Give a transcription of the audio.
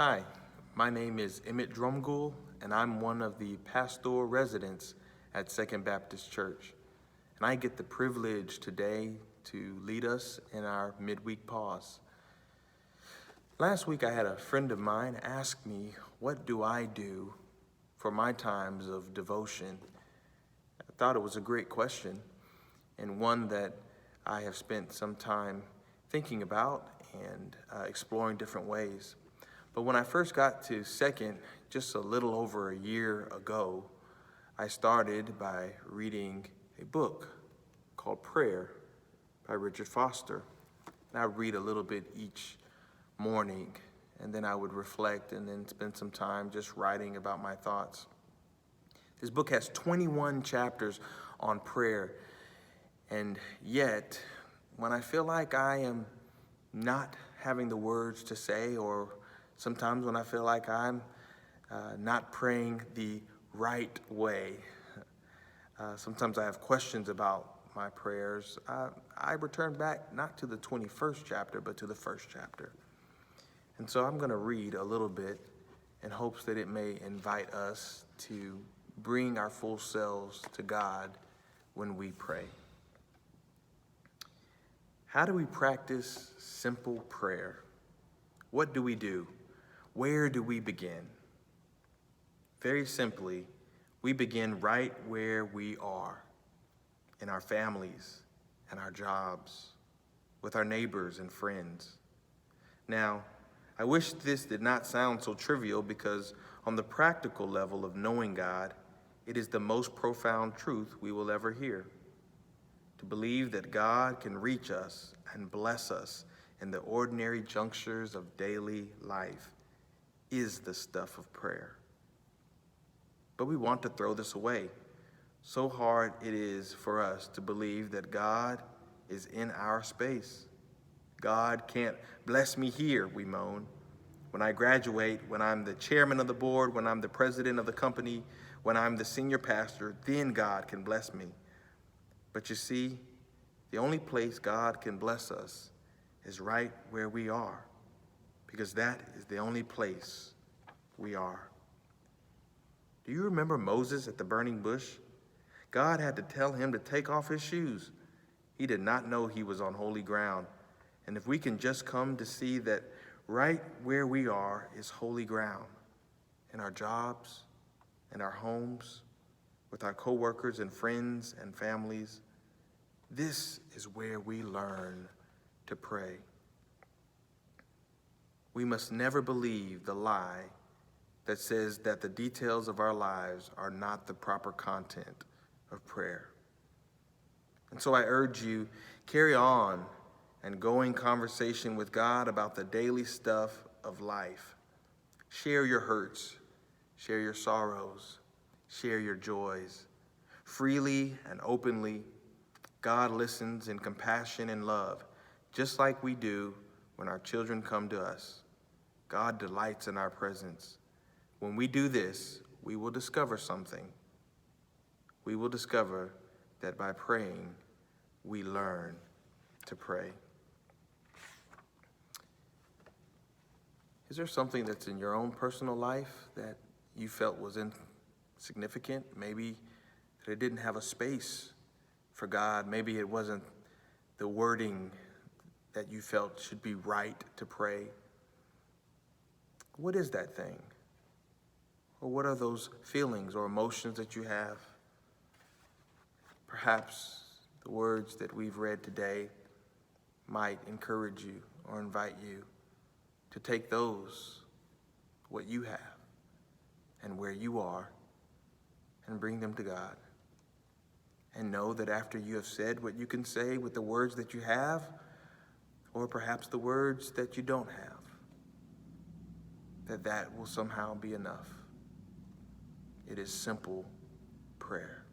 Hi, my name is Emmitt Drumgoole, and I'm one of the pastoral residents at Second Baptist Church. And I get the privilege today to lead us in our midweek pause. Last week I had a friend of mine ask me, what do I do for my times of devotion? I thought it was a great question, and one that I have spent some time thinking about and exploring different ways. But when I first got to Second, just a little over a year ago, I started by reading a book called Prayer by Richard Foster. And I would read a little bit each morning, and then I would reflect and then spend some time just writing about my thoughts. This book has 21 chapters on prayer, and yet when I feel like I am not having the words to say, or sometimes when I feel like I'm not praying the right way, sometimes I have questions about my prayers, I return back not to the 21st chapter, but to the first chapter. And so I'm going to read a little bit in hopes that it may invite us to bring our full selves to God when we pray. How do we practice simple prayer? What do we do? Where do we begin? Very simply, we begin right where we are, in our families and our jobs, with our neighbors and friends. Now, I wish this did not sound so trivial, because on the practical level of knowing God, it is the most profound truth we will ever hear. To believe that God can reach us and bless us in the ordinary junctures of daily life is the stuff of prayer. But we want to throw this away. So hard it is for us to believe that God is in our space. God can't bless me here, we moan. When I graduate, when I'm the chairman of the board, when I'm the president of the company, when I'm the senior pastor, then God can bless me. But you see, the only place God can bless us is right where we are, because that is the only place we are. Do you remember Moses at the burning bush? God had to tell him to take off his shoes. He did not know he was on holy ground. And if we can just come to see that right where we are is holy ground, in our jobs, in our homes, with our coworkers and friends and families, this is where we learn to pray. We must never believe the lie that says that the details of our lives are not the proper content of prayer. And so I urge you, carry on and going conversation with God about the daily stuff of life. Share your hurts, share your sorrows, share your joys. Freely and openly, God listens in compassion and love, just like we do when our children come to us. God delights in our presence. When we do this, we will discover something. We will discover that by praying, we learn to pray. Is there something that's in your own personal life that you felt was insignificant? Maybe that it didn't have a space for God. Maybe it wasn't the wording that you felt should be right to pray. What is that thing? Or what are those feelings or emotions that you have? Perhaps the words that we've read today might encourage you or invite you to take those, what you have and where you are, and bring them to God. And know that after you have said what you can say with the words that you have, or perhaps the words that you don't have, that will somehow be enough. It is simple prayer.